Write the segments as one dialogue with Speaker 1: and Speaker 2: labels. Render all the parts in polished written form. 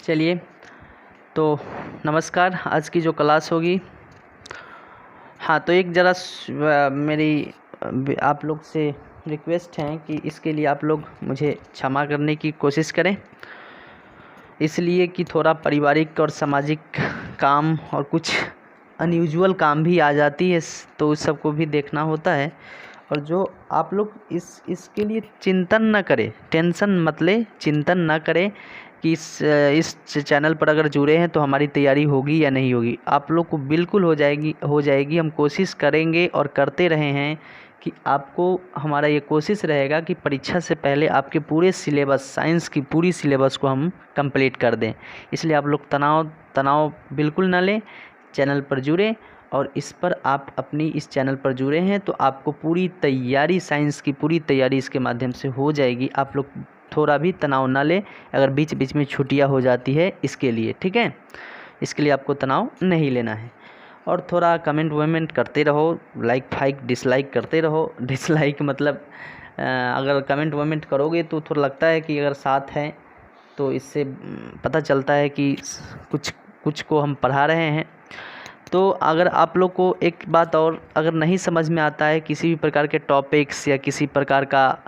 Speaker 1: चलिए तो नमस्कार। आज की जो क्लास होगी, हाँ तो एक ज़रा मेरी आप लोग से रिक्वेस्ट है कि इसके लिए आप लोग मुझे क्षमा करने की कोशिश करें, इसलिए कि थोड़ा पारिवारिक और सामाजिक काम और कुछ अनयूजुअल काम भी आ जाती है, तो उस सब को भी देखना होता है। और जो आप लोग इसके लिए चिंतन न करें, टेंशन मत ले, चिंतन ना करें कि इस चैनल पर अगर जुड़े हैं तो हमारी तैयारी होगी या नहीं होगी। आप लोग को बिल्कुल हो जाएगी। हम कोशिश करेंगे और करते रहे हैं कि आपको, हमारा ये कोशिश रहेगा कि परीक्षा से पहले आपके पूरे सिलेबस, साइंस की पूरी सिलेबस को हम कंप्लीट कर दें। इसलिए आप लोग तनाव बिल्कुल ना लें, चैनल पर जुड़ें। और इस चैनल पर जुड़े हैं तो आपको पूरी तैयारी, साइंस की पूरी तैयारी इसके माध्यम से हो जाएगी। आप लोग थोड़ा भी तनाव ना लें अगर बीच बीच में छुट्टियां हो जाती है इसके लिए, ठीक है। इसके लिए आपको तनाव नहीं लेना है। और थोड़ा कमेंट वमेंट करते रहो, लाइक डिसलाइक करते रहो। डिसलाइक मतलब अगर कमेंट वमेंट करोगे तो थोड़ा लगता है कि अगर साथ हैं तो इससे पता चलता है कि कुछ को हम पढ़ा रहे हैं। तो अगर आप लोग को एक बात और, अगर नहीं समझ में आता है किसी भी प्रकार के टॉपिक्स या किसी प्रकार का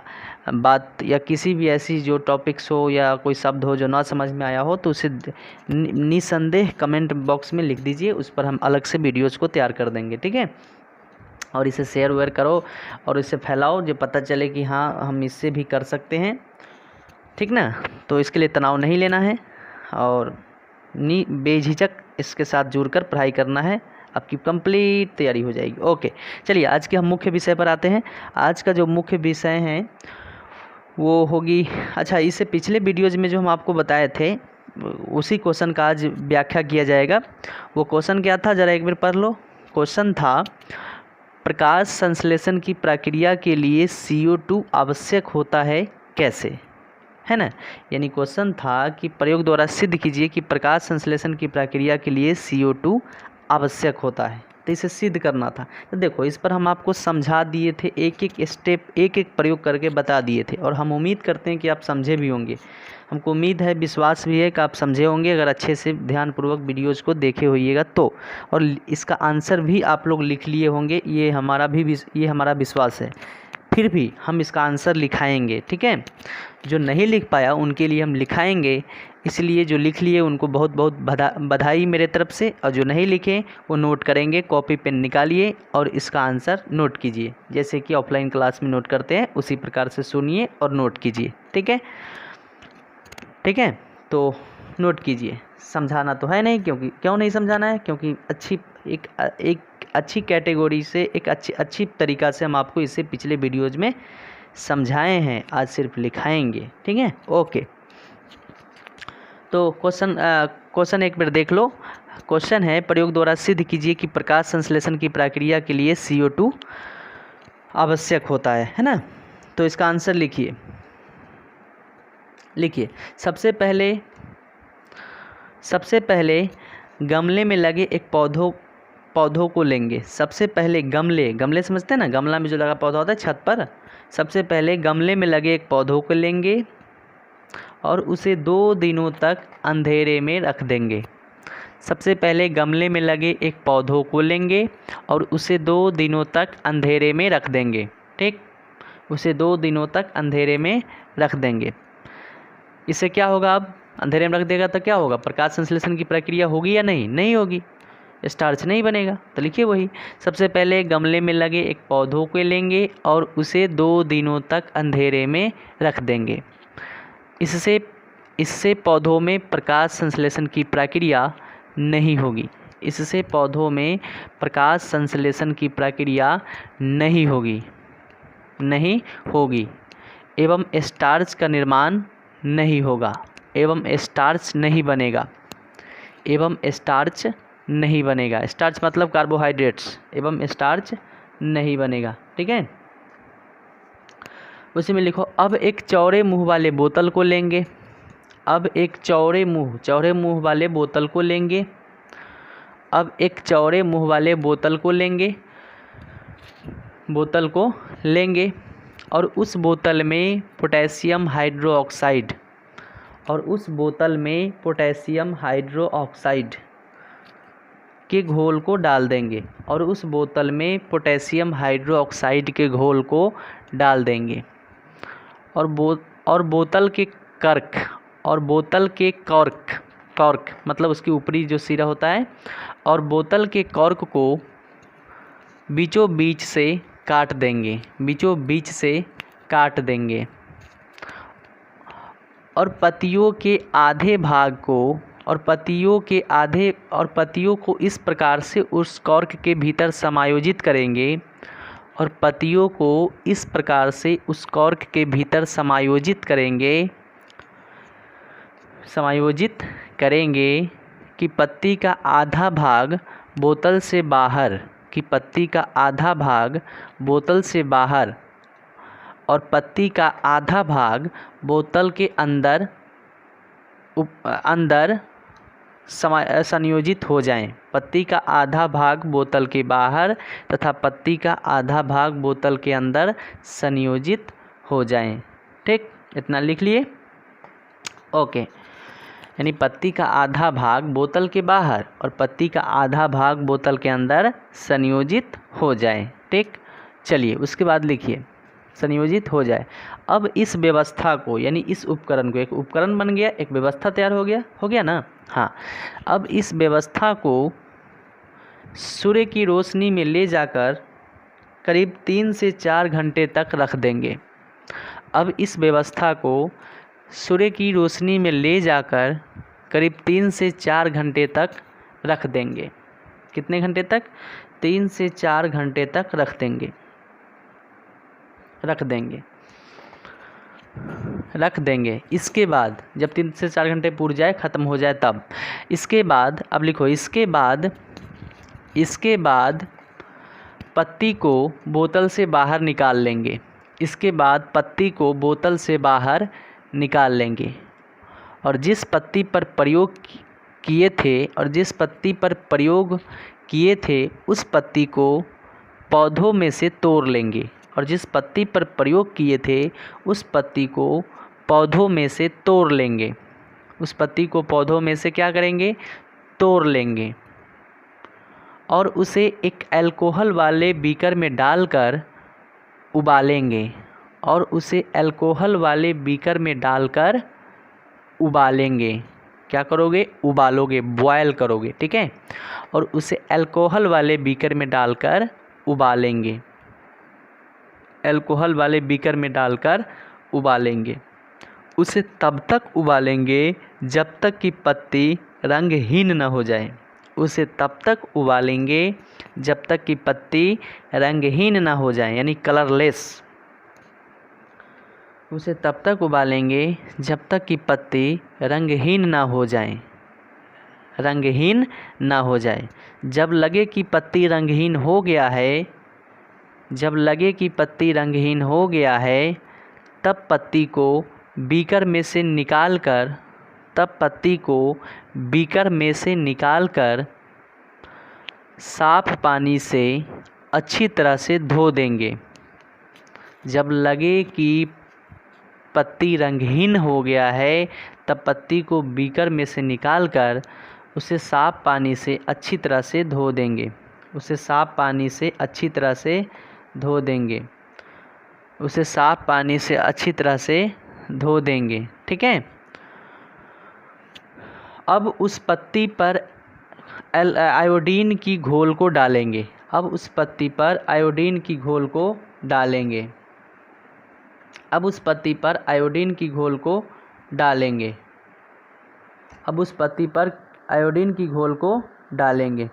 Speaker 1: बात या किसी भी ऐसी जो टॉपिक्स हो या कोई शब्द हो जो ना समझ में आया हो, तो उसे निसंदेह कमेंट बॉक्स में लिख दीजिए, उस पर हम अलग से वीडियोज़ को तैयार कर देंगे, ठीक है। और इसे शेयर वेयर करो और इसे फैलाओ, जो पता चले कि हाँ हम इससे भी कर सकते हैं, ठीक ना। तो इसके लिए तनाव नहीं लेना है और बेझिझक इसके साथ जुड़कर पढ़ाई करना है, आपकी कंप्लीट तैयारी हो जाएगी। ओके, चलिए आज के हम मुख्य विषय पर आते हैं। आज का जो मुख्य विषय है वो होगी, अच्छा इससे पिछले वीडियोज़ में जो हम आपको बताए थे उसी क्वेश्चन का आज व्याख्या किया जाएगा। वो क्वेश्चन क्या था, ज़रा एक बार पढ़ लो। क्वेश्चन था, प्रकाश संश्लेषण की प्रक्रिया के लिए CO2 आवश्यक होता है कैसे, है ना। यानी क्वेश्चन था कि प्रयोग द्वारा सिद्ध कीजिए कि प्रकाश संश्लेषण की प्रक्रिया के लिए CO2 आवश्यक होता है। तो इसे सिद्ध करना था। तो देखो, इस पर हम आपको समझा दिए थे, एक एक स्टेप, एक एक प्रयोग करके बता दिए थे। और हम उम्मीद करते हैं कि आप समझे भी होंगे। हमको उम्मीद है, विश्वास भी है कि आप समझे होंगे, अगर अच्छे से ध्यानपूर्वक वीडियोज़ को देखे होइएगा तो। और इसका आंसर भी आप लोग लिख लिए होंगे, ये हमारा विश्वास है। फिर भी हम इसका आंसर लिखाएंगे, ठीक है। जो नहीं लिख पाया उनके लिए हम लिखाएंगे, इसलिए जो लिख लिए उनको बहुत बहुत बधाई मेरे तरफ से। और जो नहीं लिखे वो नोट करेंगे, कॉपी पेन निकालिए और इसका आंसर नोट कीजिए, जैसे कि ऑफलाइन क्लास में नोट करते हैं उसी प्रकार से सुनिए और नोट कीजिए, ठीक है। ठीक है, तो नोट कीजिए। समझाना तो है नहीं, क्योंकि क्यों नहीं समझाना है, क्योंकि एक अच्छी कैटेगरी से, एक अच्छी तरीक़ा से हम आपको इसे पिछले वीडियोज़ में समझाए हैं, आज सिर्फ लिखाएंगे, ठीक है। ओके, तो क्वेश्चन एक बार देख लो। क्वेश्चन है, प्रयोग द्वारा सिद्ध कीजिए कि प्रकाश संश्लेषण की प्रक्रिया के लिए CO2 आवश्यक होता है ना। तो इसका आंसर लिखिए। सबसे पहले गमले में लगे एक पौधों को लेंगे। सबसे पहले गमले समझते हैं ना, गमला में जो लगा पौधा होता है छत पर। सबसे पहले गमले में लगे एक पौधों को लेंगे और उसे 2 दिनों तक अंधेरे में रख देंगे। सबसे पहले गमले में लगे एक पौधों को लेंगे और उसे 2 दिनों तक अंधेरे में रख देंगे, ठीक। उसे 2 दिनों तक अंधेरे में रख देंगे। इससे क्या होगा, अब अंधेरे में रख देगा तो क्या होगा, प्रकाश संश्लेषण की प्रक्रिया होगी या नहीं होगी, स्टार्च नहीं बनेगा। तो लिखिए वही, सबसे पहले गमले में लगे एक पौधों को लेंगे और उसे 2 दिनों तक अंधेरे में रख देंगे। इससे पौधों में प्रकाश संश्लेषण की प्रक्रिया नहीं होगी। इससे पौधों में प्रकाश संश्लेषण की प्रक्रिया नहीं होगी एवं स्टार्च का निर्माण नहीं होगा, एवं स्टार्च नहीं बनेगा। स्टार्च मतलब कार्बोहाइड्रेट्स, एवं स्टार्च नहीं बनेगा, ठीक है। उसी में लिखो, अब एक चौड़े मुंह वाले बोतल को लेंगे। अब एक चौड़े मुंह वाले बोतल को लेंगे। अब एक चौड़े मुंह वाले बोतल को लेंगे और उस बोतल में पोटेशियम हाइड्रोक्साइड और उस बोतल में पोटेशियम हाइड्रोक्साइड के घोल को डाल देंगे और उस बोतल में पोटेशियम हाइड्रोक्साइड के घोल को डाल देंगे और बोतल के कॉर्क मतलब उसकी ऊपरी जो सिरा होता है, और बोतल के कॉर्क को बीचों बीच से काट देंगे और पत्तियों को इस प्रकार से उस कॉर्क के भीतर समायोजित करेंगे कि पत्ती का आधा भाग बोतल से बाहर और पत्ती का आधा भाग बोतल के अंदर संयोजित हो जाएं। पत्ती का आधा भाग बोतल के बाहर तथा पत्ती का आधा भाग बोतल के अंदर संयोजित हो जाएं। ठीक, इतना लिख लिए। ओके, यानी पत्ती का आधा भाग बोतल के बाहर और पत्ती का आधा भाग बोतल के अंदर संयोजित हो जाए। ठीक, चलिए उसके बाद लिखिए संयोजित हो जाए। अब इस व्यवस्था को, यानी इस उपकरण को, एक उपकरण बन गया, एक व्यवस्था तैयार हो गया ना। हाँ, अब इस व्यवस्था को सूर्य की रोशनी में ले जाकर करीब 3 से 4 घंटे तक रख देंगे। अब इस व्यवस्था को सूर्य की रोशनी में ले जाकर करीब 3 से 4 घंटे तक रख देंगे। कितने घंटे तक? 3 से 4 घंटे तक रख देंगे। इसके बाद जब 3 से 4 घंटे पूर जाए, ख़त्म हो जाए, तब इसके बाद अब लिखो, इसके बाद पत्ती को बोतल से बाहर निकाल लेंगे। और जिस पत्ती पर प्रयोग किए थे उस पत्ती को पौधों में से तोड़ लेंगे। क्या करेंगे? तोड़ लेंगे और उसे एक अल्कोहल वाले बीकर में डालकर उबालेंगे। क्या करोगे? उबालोगे, बॉयल करोगे। ठीक है, और उसे अल्कोहल वाले बीकर में डालकर उबालेंगे। उसे तब तक उबालेंगे जब तक कि पत्ती रंगहीन न हो जाए। यानी कलरलेस। उसे तब तक उबालेंगे जब तक कि पत्ती रंगहीन ना हो जाए। जब लगे कि पत्ती रंगहीन हो गया है, तब पत्ती को बीकर में से निकालकर साफ पानी से अच्छी तरह से धो देंगे। जब लगे कि पत्ती रंगहीन हो गया है, तब पत्ती को बीकर में से निकालकर उसे साफ पानी से अच्छी तरह से धो देंगे। ठीक है, अब उस पत्ती पर आयोडीन की घोल को डालेंगे। अब उस पत्ती पर आयोडीन की घोल को डालेंगे।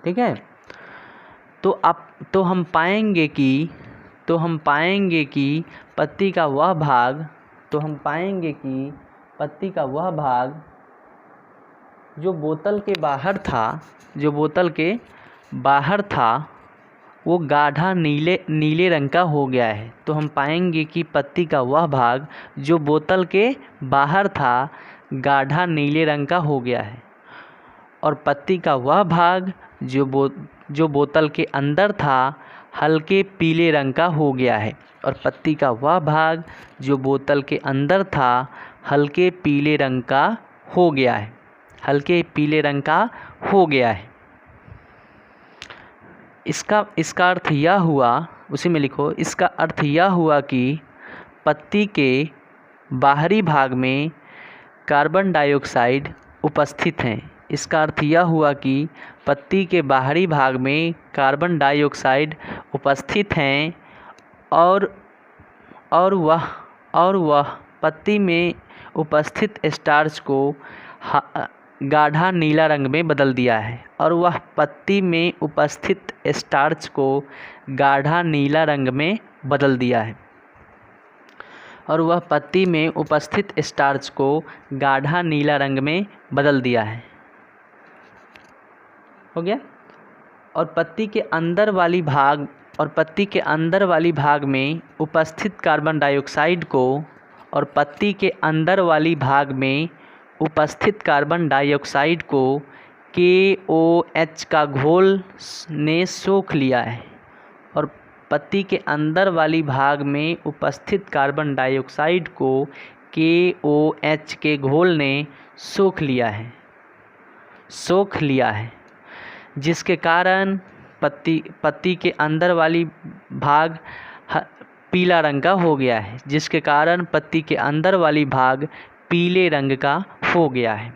Speaker 1: ठीक है, तो हम पाएंगे कि पत्ती का वह भाग जो बोतल के बाहर था वो गाढ़ा नीले रंग का हो गया है। तो हम पाएंगे कि पत्ती का वह भाग जो बोतल के बाहर था गाढ़ा नीले रंग का हो गया है, और पत्ती का वह भाग जो बोतल के अंदर था हल्के पीले रंग का हो गया है। और पत्ती का वह भाग जो बोतल के अंदर था हल्के पीले रंग का हो गया है। हल्के पीले रंग का हो गया है। इसका अर्थ यह हुआ, उसी में लिखो, इसका अर्थ यह हुआ कि पत्ती के बाहरी भाग में कार्बन डाइऑक्साइड उपस्थित हैं। इसका अर्थ यह हुआ कि पत्ती के बाहरी भाग में कार्बन डाइऑक्साइड उपस्थित हैं और वह पत्ती में उपस्थित स्टार्च को गाढ़ा नीला रंग में बदल दिया है। और वह पत्ती में उपस्थित स्टार्च को गाढ़ा नीला रंग में बदल दिया है। और वह पत्ती में उपस्थित स्टार्च को गाढ़ा नीला रंग में बदल दिया है। हो गया। और पत्ती के अंदर वाली भाग में उपस्थित कार्बन डाइऑक्साइड को KOH का घोल ने सोख लिया है। और पत्ती के अंदर वाली भाग में उपस्थित कार्बन डाइऑक्साइड को KOH के घोल ने सोख लिया है, जिसके कारण पत्ती के अंदर वाली भाग पीला रंग का हो गया है। जिसके कारण पत्ती के अंदर वाली भाग पीले रंग का हो गया है।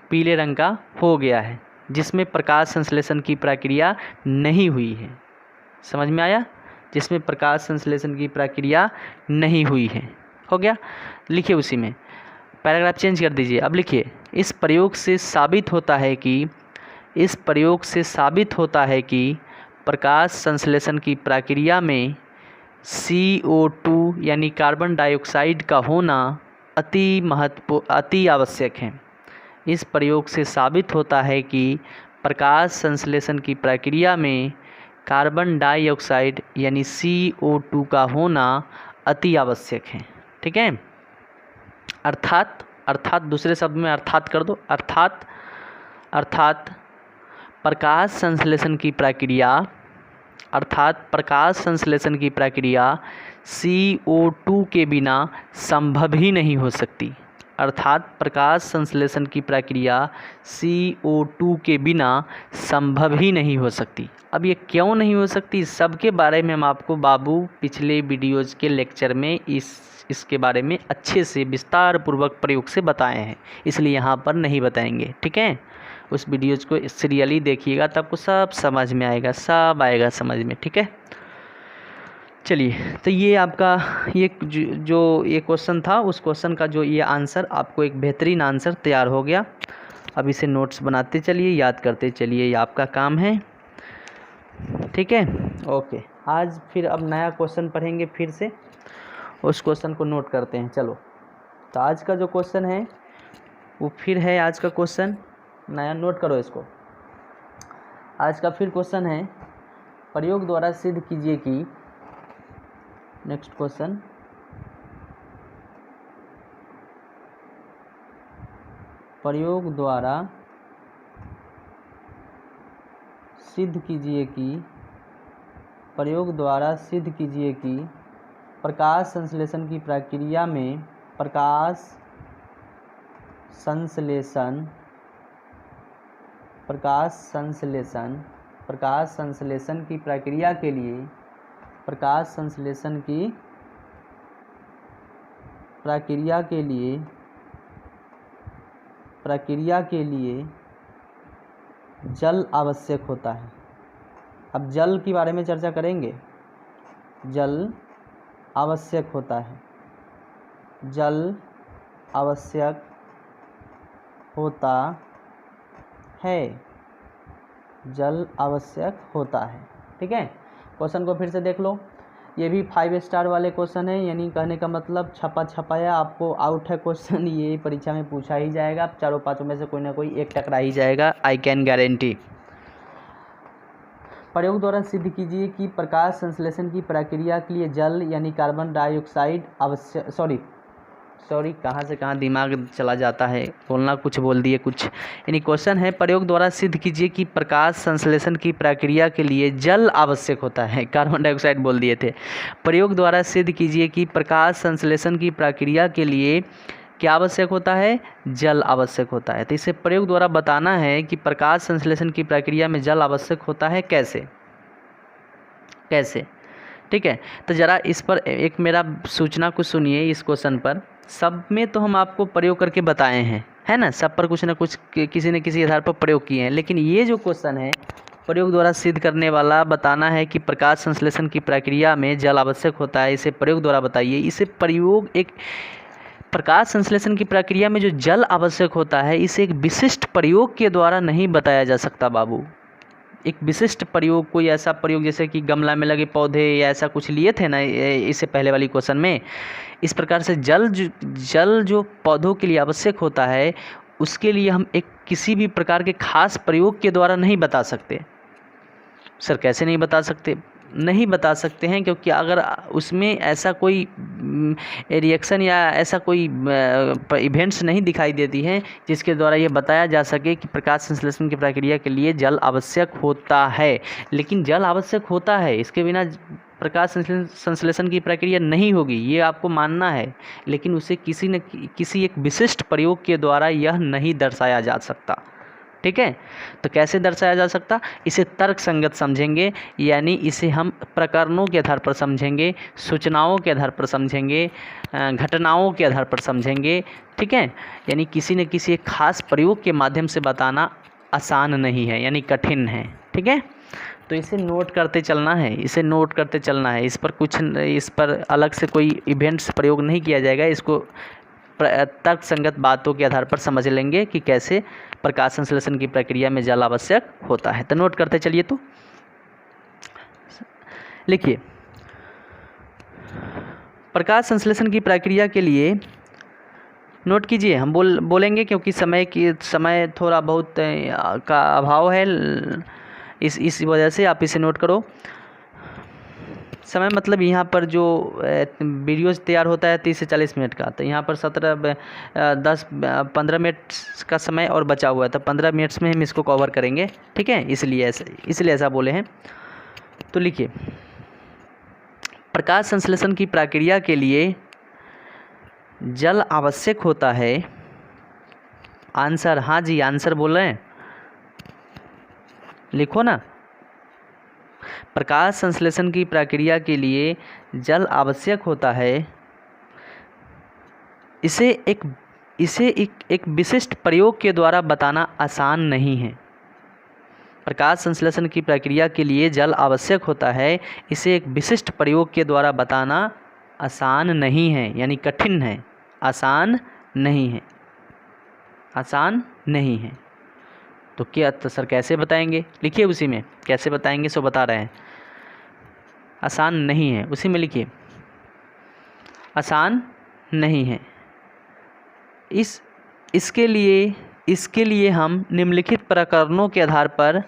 Speaker 1: पीले रंग का हो गया है, जिसमें प्रकाश संश्लेषण की प्रक्रिया नहीं हुई है। समझ में आया? जिसमें प्रकाश संश्लेषण की प्रक्रिया नहीं हुई है। हो गया। लिखिए, उसी में पैराग्राफ चेंज कर दीजिए। अब लिखिए, इस प्रयोग से साबित होता है कि प्रकाश संश्लेषण की प्रक्रिया में CO2 यानी कार्बन डाइऑक्साइड का होना अति आवश्यक है। इस प्रयोग से साबित होता है कि प्रकाश संश्लेषण की प्रक्रिया में कार्बन डाइऑक्साइड यानी CO2 का होना अति आवश्यक है। ठीक है। अर्थात दूसरे शब्द में अर्थात कर दो। अर्थात प्रकाश संश्लेषण की प्रक्रिया CO2 के बिना संभव ही नहीं हो सकती। अर्थात प्रकाश संश्लेषण की प्रक्रिया CO2 के बिना संभव ही नहीं हो सकती। अब ये क्यों नहीं हो सकती, सबके बारे में हम आपको पिछले वीडियोज़ के लेक्चर में इसके बारे में अच्छे से विस्तार पूर्वक प्रयोग से बताए हैं, इसलिए यहाँ पर नहीं बताएंगे। ठीक है। उस वीडियोज़ को सीरियली देखिएगा, तब आपको सब समझ में आएगा, सब आएगा समझ में। ठीक है। चलिए, तो ये आपका जो ये क्वेश्चन था, उस क्वेश्चन का जो ये आंसर, आपको एक बेहतरीन आंसर तैयार हो गया। अब इसे नोट्स बनाते चलिए, याद करते चलिए, ये आपका काम है। ठीक है। ओके। आज फिर अब नया क्वेश्चन पढ़ेंगे, फिर से उस क्वेश्चन को नोट करते हैं। चलो, तो आज का जो क्वेश्चन है वो फिर है, आज का क्वेश्चन नया, नोट करो इसको। आज का फिर क्वेश्चन है, प्रयोग द्वारा सिद्ध कीजिए कि, नेक्स्ट क्वेश्चन, प्रयोग द्वारा सिद्ध कीजिए कि प्रकाश संश्लेषण की प्रक्रिया में प्रकाश संश्लेषण की प्रक्रिया के लिए जल आवश्यक होता है। अब जल के बारे में चर्चा करेंगे। जल आवश्यक होता है। जल आवश्यक होता है। जल आवश्यक होता है। ठीक है। क्वेश्चन को फिर से देख लो। ये भी 5 स्टार वाले क्वेश्चन है, यानी कहने का मतलब छपाया आपको आउट है क्वेश्चन, ये परीक्षा में पूछा ही जाएगा। चारों पांचों में से कोई ना कोई एक टकरा ही जाएगा, आई कैन गारंटी। प्रयोग द्वारा सिद्ध कीजिए कि प्रकाश संश्लेषण की प्रक्रिया के लिए जल यानी कार्बन डाइऑक्साइड सॉरी कहाँ से कहाँ दिमाग चला जाता है, बोलना कुछ बोल दिए कुछ। यानी क्वेश्चन है, प्रयोग द्वारा सिद्ध कीजिए कि प्रकाश संश्लेषण की प्रक्रिया के लिए जल आवश्यक होता है। कार्बन डाइऑक्साइड बोल दिए थे। प्रयोग द्वारा सिद्ध कीजिए कि प्रकाश संश्लेषण की प्रक्रिया के लिए क्या आवश्यक होता है, जल आवश्यक होता है। तो इसे प्रयोग द्वारा बताना है कि प्रकाश संश्लेषण की प्रक्रिया में जल आवश्यक होता है, कैसे कैसे। ठीक है, तो ज़रा इस पर एक मेरा सूचना कुछ सुनिए। इस क्वेश्चन पर सब में तो हम आपको प्रयोग करके बताए हैं, है ना, सब पर कुछ ना कुछ किसी न किसी आधार पर प्रयोग किए हैं। लेकिन ये जो क्वेश्चन है प्रयोग द्वारा सिद्ध करने वाला, बताना है कि प्रकाश संश्लेषण की प्रक्रिया में जल आवश्यक होता है, इसे प्रयोग द्वारा बताइए। इसे प्रयोग, एक प्रकाश संश्लेषण की प्रक्रिया में जो जल आवश्यक होता है, इसे एक विशिष्ट प्रयोग के द्वारा नहीं बताया जा सकता बाबू। एक विशिष्ट प्रयोग, कोई ऐसा प्रयोग जैसे कि गमला में लगे पौधे या ऐसा कुछ लिए थे ना इससे पहले वाली क्वेश्चन में, इस प्रकार से जल जो पौधों के लिए आवश्यक होता है, उसके लिए हम एक किसी भी प्रकार के खास प्रयोग के द्वारा नहीं बता सकते। सर कैसे नहीं बता सकते? नहीं बता सकते हैं क्योंकि अगर उसमें ऐसा कोई रिएक्शन या ऐसा कोई इवेंट्स नहीं दिखाई देती हैं जिसके द्वारा ये बताया जा सके कि प्रकाश संश्लेषण की प्रक्रिया के लिए जल आवश्यक होता है। लेकिन जल आवश्यक होता है, इसके बिना प्रकाश संश्लेषण की प्रक्रिया नहीं होगी, ये आपको मानना है। लेकिन उसे किसी एक विशिष्ट प्रयोग के द्वारा यह नहीं दर्शाया जा सकता। ठीक है, तो कैसे दर्शाया जा सकता? इसे तर्क संगत समझेंगे, यानी इसे हम प्रकरणों के आधार पर समझेंगे, सूचनाओं के आधार पर समझेंगे, घटनाओं के आधार पर समझेंगे। ठीक है, यानी किसी न किसी एक खास प्रयोग के माध्यम से बताना आसान नहीं है, यानी कठिन है। ठीक है, तो इसे नोट करते चलना है, इसे नोट करते चलना है। इस पर अलग से कोई इवेंट्स प्रयोग नहीं किया जाएगा। इसको तर्क संगत बातों के आधार पर समझ लेंगे कि कैसे प्रकाश संश्लेषण की प्रक्रिया में जल आवश्यक होता है। तो नोट करते चलिए। तो लिखिए, प्रकाश संश्लेषण की प्रक्रिया के लिए, नोट कीजिए, हम बोलेंगे क्योंकि समय थोड़ा बहुत का अभाव है, इस वजह से आप इसे नोट करो। समय मतलब यहाँ पर जो वीडियोज़ तैयार होता है 30 से 40 मिनट का, तो यहाँ पर 15 मिनट का समय और बचा हुआ है, तो 15 मिनट्स में हम इसको कवर करेंगे। ठीक है, इसलिए ऐसा बोले हैं। तो लिखिए, प्रकाश संश्लेषण की प्रक्रिया के लिए जल आवश्यक होता है। आंसर, हाँ जी आंसर बोल रहे हैं, लिखो ना। प्रकाश संश्लेषण की प्रक्रिया के लिए जल आवश्यक होता है। इसे एक विशिष्ट प्रयोग के द्वारा बताना आसान नहीं है। प्रकाश संश्लेषण की प्रक्रिया के लिए जल आवश्यक होता है, इसे एक विशिष्ट प्रयोग के द्वारा बताना आसान नहीं है, यानी कठिन है, आसान नहीं है, आसान नहीं है। तो क्या, तो सर कैसे बताएंगे? लिखिए उसी में कैसे बताएंगे, सो बता रहे हैं। आसान नहीं है, उसी में लिखिए आसान नहीं है। इसके लिए हम निम्नलिखित प्रकरणों के आधार पर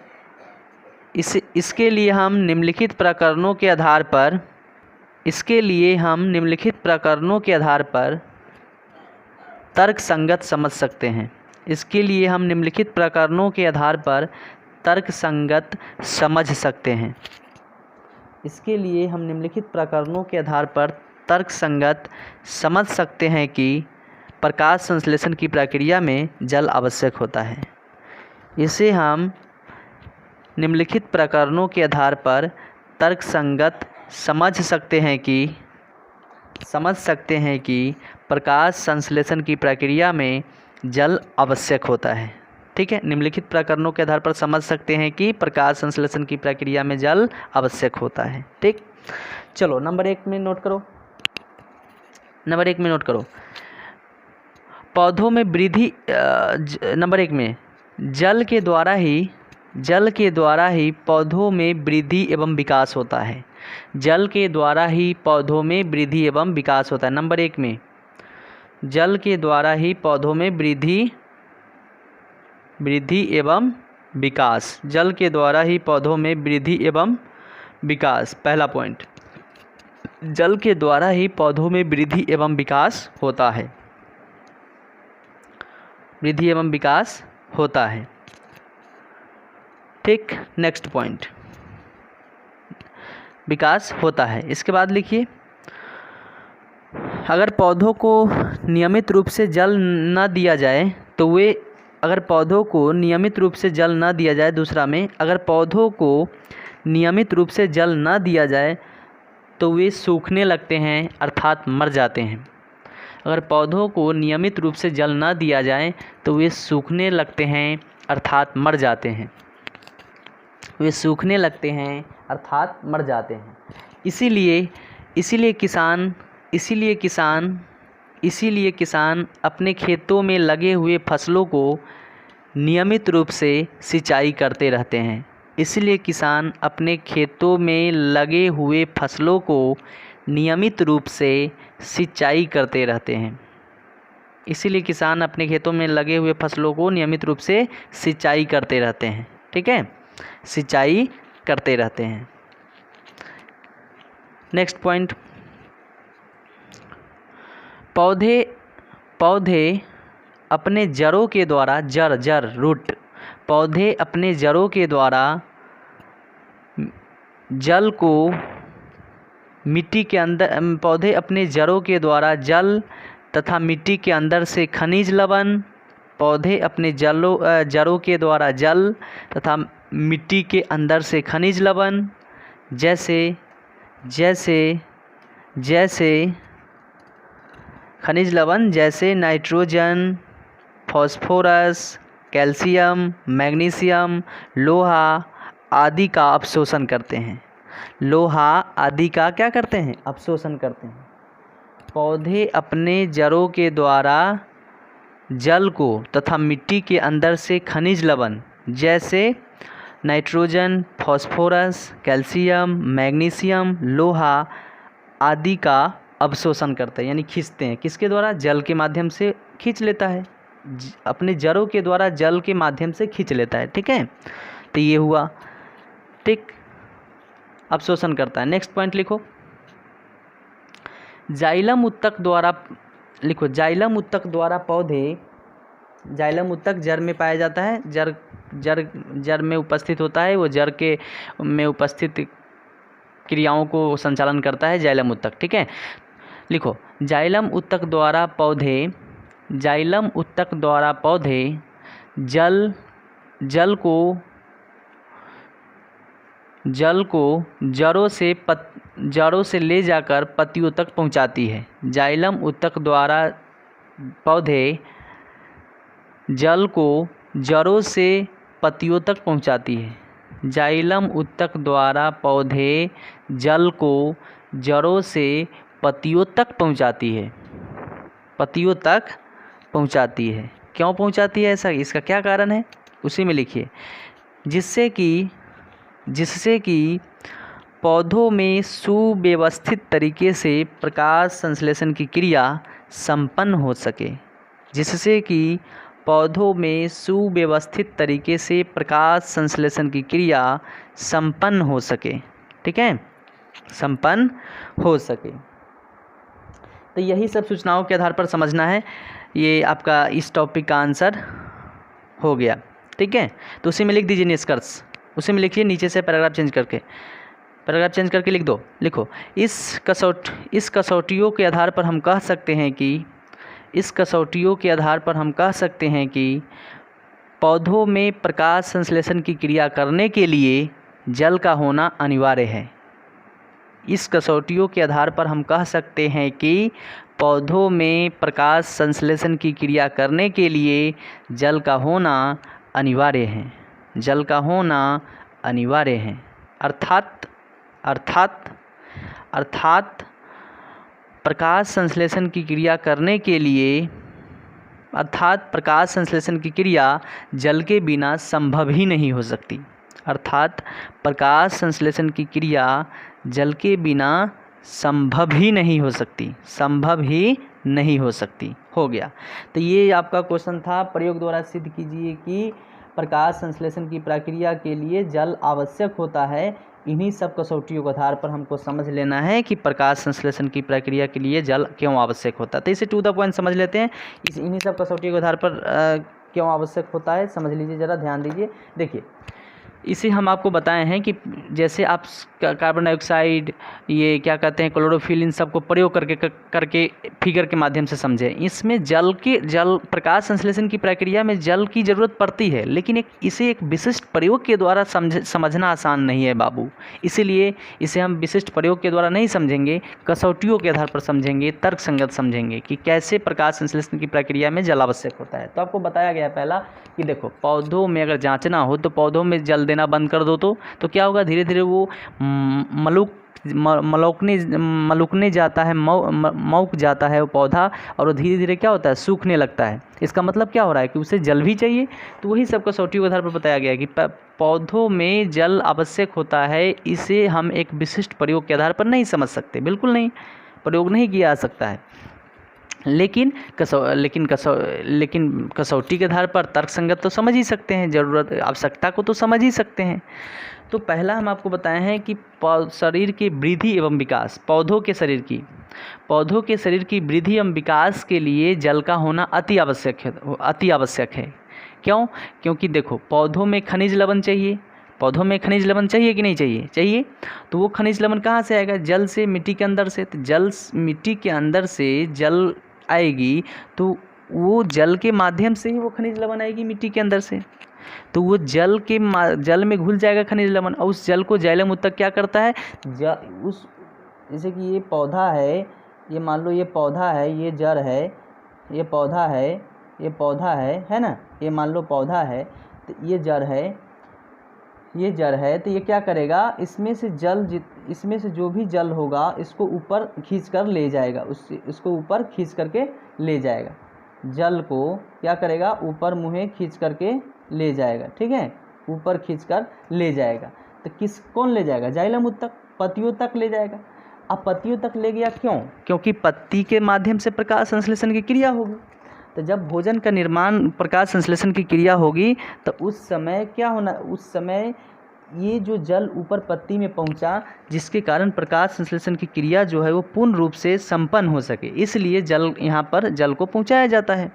Speaker 1: तर्क संगत समझ सकते हैं। इसके लिए हम निम्नलिखित प्रकरणों के आधार पर तर्क संगत समझ सकते हैं। इसके लिए हम निम्नलिखित प्रकरणों के आधार पर तर्क संगत समझ सकते हैं कि प्रकाश संश्लेषण की प्रक्रिया में जल आवश्यक होता है। इसे हम निम्नलिखित प्रकरणों के आधार पर तर्क संगत समझ सकते हैं कि प्रकाश संश्लेषण की प्रक्रिया में जल आवश्यक होता है। ठीक है, निम्नलिखित प्रकरणों के आधार पर समझ सकते हैं कि प्रकाश संश्लेषण की प्रक्रिया में जल आवश्यक होता है। ठीक, चलो नंबर 1 में नोट करो। नंबर 1 में नोट करो, पौधों में वृद्धि, नंबर 1 में जल के द्वारा ही पौधों में वृद्धि एवं विकास होता है। जल के द्वारा ही पौधों में वृद्धि एवं विकास होता है। नंबर 1 में जल के द्वारा ही पौधों में वृद्धि एवं विकास, जल के द्वारा ही पौधों में वृद्धि एवं विकास। पहला पॉइंट, जल के द्वारा ही पौधों में वृद्धि एवं विकास होता है। वृद्धि एवं विकास होता है। ठीक, नेक्स्ट पॉइंट, विकास होता है। इसके बाद लिखिए, अगर पौधों को नियमित रूप से जल न दिया जाए तो वे अगर पौधों को नियमित रूप से जल न दिया जाए, दूसरा में अगर पौधों को नियमित रूप से जल न दिया जाए तो वे सूखने लगते हैं अर्थात मर जाते हैं। अगर पौधों को नियमित रूप से जल न दिया जाए तो वे सूखने लगते हैं अर्थात मर जाते हैं। वे सूखने लगते हैं अर्थात मर जाते हैं। इसीलिए किसान अपने खेतों में लगे हुए फसलों को नियमित रूप से सिंचाई करते रहते हैं। इसलिए किसान अपने खेतों में लगे हुए फसलों को नियमित रूप से सिंचाई करते रहते हैं। इसीलिए किसान अपने खेतों में लगे हुए फसलों को नियमित रूप से सिंचाई करते रहते हैं। ठीक है, सिंचाई करते रहते हैं। नेक्स्ट पॉइंट, पौधे अपने जड़ों के द्वारा रूट पौधे अपने जड़ों के द्वारा जल को मिट्टी के अंदर पौधे अपने जड़ों के द्वारा जल तथा मिट्टी के अंदर से खनिज लवण पौधे अपने जड़ों के द्वारा जल तथा मिट्टी के अंदर से खनिज लवण जैसे खनिज लवण जैसे नाइट्रोजन, फास्फोरस, कैल्शियम, मैग्नीशियम, लोहा आदि का अवशोषण करते हैं। लोहा आदि का क्या करते हैं? अवशोषण करते हैं। पौधे अपने जड़ों के द्वारा जल को तथा मिट्टी के अंदर से खनिज लवण जैसे नाइट्रोजन, फास्फोरस, कैल्शियम, मैग्नीशियम, लोहा आदि का अवशोषण करते हैं, यानी खींचते हैं। किसके द्वारा? जल के माध्यम से खींच लेता है, अपने जड़ों के द्वारा जल के माध्यम से खींच लेता है। ठीक है, तो ये हुआ। ठीक, अवशोषण करता है। नेक्स्ट पॉइंट लिखो, जाइलम उत्तक द्वारा लिखो, जाइलम उत्तक द्वारा पौधे, जाइलम उत्तक जड़ में पाया जाता है, जड़ में उपस्थित होता है, वो जड़ के में उपस्थित क्रियाओं को संचालन करता है जाइलम उत्तक। ठीक है, लिखो, जाइलम उत्तक द्वारा पौधे जल को जड़ों से ले जाकर पत्तियों तक पहुंचाती है। जाइलम उत्तक द्वारा पौधे जल को जड़ों से पत्तियों तक पहुंचाती है। जाइलम उत्तक द्वारा पौधे जल को जड़ों से पत्तियों तक पहुंचाती है। पत्तियों तक पहुंचाती है। क्यों पहुंचाती है ऐसा? इसका क्या कारण है उसी में लिखिए। जिससे कि पौधों में सुव्यवस्थित तरीके से प्रकाश संश्लेषण की क्रिया संपन्न हो सके। जिससे कि पौधों में सुव्यवस्थित तरीके से प्रकाश संश्लेषण की क्रिया संपन्न हो सके। ठीक है, संपन्न हो सके। तो यही सब सूचनाओं के आधार पर समझना है। ये आपका इस टॉपिक का आंसर हो गया। ठीक है, तो उसी में लिख दीजिए निष्कर्ष। उसी में लिखिए, नीचे से पैराग्राफ चेंज करके लिख दो। लिखो, इस कसौटियों के आधार पर हम कह सकते हैं कि पौधों में प्रकाश संश्लेषण की क्रिया करने के लिए जल का होना अनिवार्य है। इस कसौटियों के आधार पर हम कह सकते हैं कि पौधों में प्रकाश संश्लेषण की क्रिया करने के लिए जल का होना अनिवार्य है। जल का होना अनिवार्य है। अर्थात प्रकाश संश्लेषण की क्रिया करने के लिए प्रकाश संश्लेषण की क्रिया जल के बिना संभव ही नहीं हो सकती। अर्थात प्रकाश संश्लेषण की क्रिया जल के बिना संभव ही नहीं हो सकती। हो गया। तो ये आपका क्वेश्चन था। प्रयोग द्वारा सिद्ध कीजिए कि प्रकाश संश्लेषण की प्रक्रिया के लिए जल आवश्यक होता है। इन्हीं सब कसौटियों के आधार पर हमको समझ लेना है कि प्रकाश संश्लेषण की प्रक्रिया के लिए जल क्यों आवश्यक होता है। तो इसे टू द पॉइंट समझ लेते हैं। इन्हीं सब कसौटियों के आधार पर क्यों आवश्यक होता है समझ लीजिए, ज़रा ध्यान दीजिए। देखिए इसे हम आपको बताए हैं कि जैसे आप कार्बन डाइऑक्साइड, ये क्या कहते हैं, क्लोरोफिल, इन सब को प्रयोग करके फिगर के माध्यम से समझें। इसमें जल प्रकाश संश्लेषण की प्रक्रिया में जल की ज़रूरत पड़ती है, लेकिन इसे एक विशिष्ट प्रयोग के द्वारा समझना आसान नहीं है बाबू। इसीलिए इसे हम विशिष्ट प्रयोग के द्वारा नहीं समझेंगे, कसौटियों के आधार पर समझेंगे, तर्कसंगत समझेंगे कि कैसे प्रकाश संश्लेषण की प्रक्रिया में जल आवश्यक होता है। तो आपको बताया गया पहला कि देखो पौधों में अगर जांचना हो तो पौधों में जल देना बंद कर दो तो क्या होगा, धीरे धीरे वो मलुकने जाता है, मौक जाता है वो पौधा, और वो धीरे धीरे क्या होता है, सूखने लगता है। इसका मतलब क्या हो रहा है कि उसे जल भी चाहिए। तो वही सब कसौटियों के आधार पर बताया गया है कि पौधों में जल आवश्यक होता है। इसे हम एक विशिष्ट प्रयोग के आधार पर नहीं समझ सकते, बिल्कुल नहीं, प्रयोग नहीं किया जा सकता है। लेकिन कसौटी के आधार पर तर्कसंगत तो समझ ही सकते हैं, ज़रूरत आवश्यकता को तो समझ ही सकते हैं। तो पहला हम आपको बताए हैं कि शरीर की वृद्धि एवं विकास, पौधों के शरीर की वृद्धि एवं विकास के लिए जल का होना अति आवश्यक है। क्यों? क्योंकि देखो पौधों में खनिज लवण चाहिए, चाहिए कि नहीं चाहिए? चाहिए। तो वो खनिज लवण कहाँ से आएगा? जल से, मिट्टी के अंदर से। तो मिट्टी के अंदर से जल आएगी तो वो जल के माध्यम से ही वो खनिज लवण आएगी मिट्टी के अंदर से। तो वो जल में घुल जाएगा खनिज लवण, और उस जल को जाइलम उत्तक क्या करता है, जैसे कि ये पौधा है, ये मान लो ये पौधा है, ये जड़ है, ये पौधा है ना, ये मान लो पौधा है, तो ये जड़ है, तो ये क्या करेगा, इसमें से जो भी जल होगा इसको ऊपर खींच कर ले जाएगा, इसको ऊपर खींच करके ले जाएगा, जल को क्या करेगा, ऊपर मुँहे खींच करके ले जाएगा। ठीक है, ऊपर खींचकर ले जाएगा। तो कौन ले जाएगा? जाइलम उत्तक, पत्तियों तक ले जाएगा। अब पत्तियों तक ले गया क्यों? क्योंकि पत्ती के माध्यम से प्रकाश संश्लेषण की क्रिया होगी। तो जब भोजन का निर्माण प्रकाश संश्लेषण की क्रिया होगी तो उस समय क्या होना, उस समय ये जो जल ऊपर पत्ती में पहुंचा, जिसके कारण प्रकाश संश्लेषण की क्रिया जो है वो पूर्ण रूप से संपन्न हो सके, इसलिए यहाँ पर जल को पहुंचाया जाता है।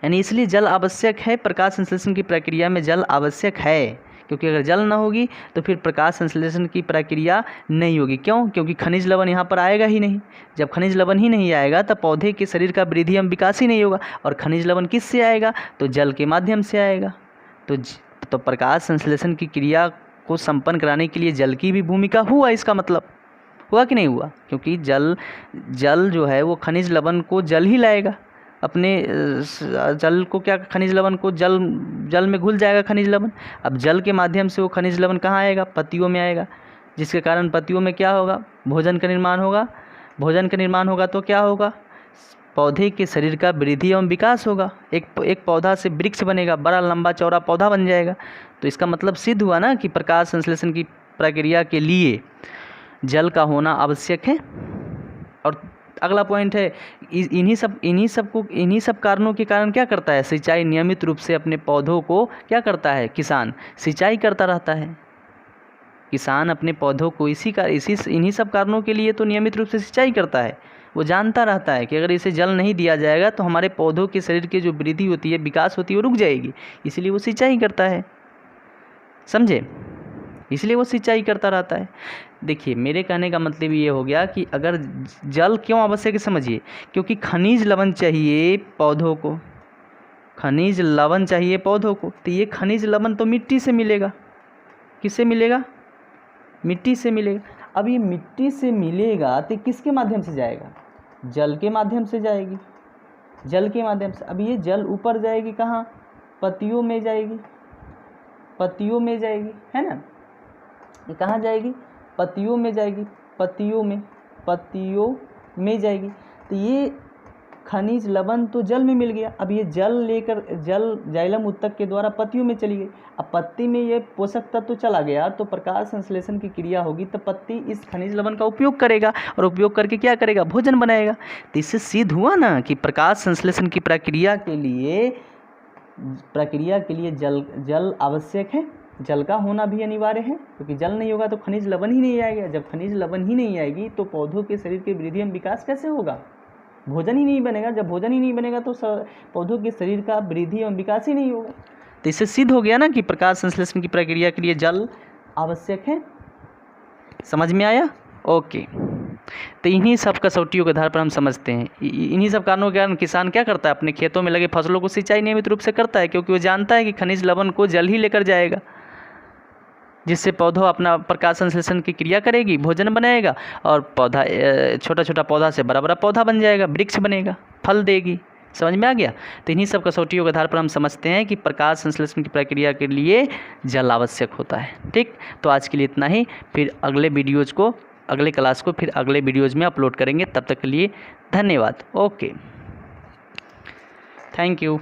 Speaker 1: यानी इसलिए जल आवश्यक है, प्रकाश संश्लेषण की प्रक्रिया में जल आवश्यक है, क्योंकि अगर जल ना होगी तो फिर प्रकाश संश्लेषण की प्रक्रिया नहीं होगी। क्यों? क्योंकि खनिज लवण यहाँ पर आएगा ही नहीं। जब खनिज लवण ही नहीं आएगा तब पौधे के शरीर का वृद्धि एवं विकास ही नहीं होगा, और खनिज लवण किससे आएगा? तो जल के माध्यम से आएगा। तो प्रकाश संश्लेषण की क्रिया को संपन्न कराने के लिए जल की भी भूमिका हुआ, इसका मतलब हुआ कि नहीं हुआ? क्योंकि जल जो है वो खनिज लवण को जल ही लाएगा, अपने जल को क्या, खनिज लवण को जल में घुल जाएगा खनिज लवण। अब जल के माध्यम से वो खनिज लवण कहाँ आएगा? पत्तियों में आएगा, जिसके कारण पत्तियों में क्या होगा? भोजन का निर्माण होगा। तो क्या होगा? पौधे के शरीर का वृद्धि एवं विकास होगा। एक पौधा से वृक्ष बनेगा, बड़ा लंबा चौड़ा पौधा बन जाएगा। तो इसका मतलब सिद्ध हुआ ना कि प्रकाश संश्लेषण की प्रक्रिया के लिए जल का होना आवश्यक है। और अगला पॉइंट है, इन्हीं सब कारणों के कारण क्या करता है, सिंचाई नियमित रूप से अपने पौधों को क्या करता है, किसान सिंचाई करता रहता है। किसान अपने पौधों को इन्हीं सब कारणों के लिए तो नियमित रूप से सिंचाई करता है। वो जानता रहता है कि अगर इसे जल नहीं दिया जाएगा तो हमारे पौधों के शरीर की जो वृद्धि होती है, विकास होती है, वो रुक जाएगी, इसलिए वो सिंचाई करता है। समझे? इसलिए वो सिंचाई करता रहता है। देखिए मेरे कहने का मतलब ये हो गया कि अगर जल क्यों आवश्यक है समझिए, क्योंकि खनिज लवण चाहिए पौधों को, तो ये खनिज लवण तो मिट्टी से मिलेगा। किससे मिलेगा? मिट्टी से मिलेगा। अब ये मिट्टी से मिलेगा तो किसके माध्यम से जाएगा? जल के माध्यम से जाएगी, जल के माध्यम से। अब ये जल ऊपर जाएगी कहाँ? पत्तियों में जाएगी, है ना। ये कहाँ जाएगी? पत्तियों में जाएगी, पत्तियों में जाएगी। तो ये खनिज लवण तो जल में मिल गया। अब ये जल जाइलम उत्तक के द्वारा पत्तियों में चली गई। अब पत्ती में ये पोषक तत्व चला गया तो प्रकाश संश्लेषण की क्रिया होगी, तो पत्ती इस खनिज लवण का उपयोग करेगा, और उपयोग करके क्या करेगा? भोजन बनाएगा। तो इससे सिद्ध हुआ ना कि प्रकाश संश्लेषण की प्रक्रिया के लिए जल आवश्यक है, जल का होना भी अनिवार्य है, क्योंकि जल नहीं होगा तो खनिज लवण ही नहीं आएगा। जब खनिज लवण ही नहीं आएगी तो पौधों के शरीर के वृद्धि एवं विकास कैसे होगा? भोजन ही नहीं बनेगा। जब भोजन ही नहीं बनेगा तो पौधों के शरीर का वृद्धि एवं विकास ही नहीं होगा। तो इससे सिद्ध हो गया ना कि प्रकाश संश्लेषण की प्रक्रिया के लिए जल आवश्यक है। समझ में आया? ओके। तो इन्हीं सब कसौटियों के आधार पर हम समझते हैं, इन्हीं सब कारणों के कारण किसान क्या करता है, अपने खेतों में लगे फसलों को सिंचाई नियमित रूप से करता है, क्योंकि वो जानता है कि खनिज लवण को जल ही लेकर जाएगा, जिससे पौधा अपना प्रकाश संश्लेषण की क्रिया करेगी, भोजन बनाएगा और पौधा छोटा छोटा पौधा से बड़ा बड़ा पौधा बन जाएगा, वृक्ष बनेगा, फल देगी। समझ में आ गया? तो इन्हीं सब कसौटियों के आधार पर हम समझते हैं कि प्रकाश संश्लेषण की प्रक्रिया के लिए जल आवश्यक होता है। ठीक, तो आज के लिए इतना ही। फिर अगले क्लास को फिर अगले वीडियोज़ में अपलोड करेंगे। तब तक के लिए धन्यवाद। Okay, thank you.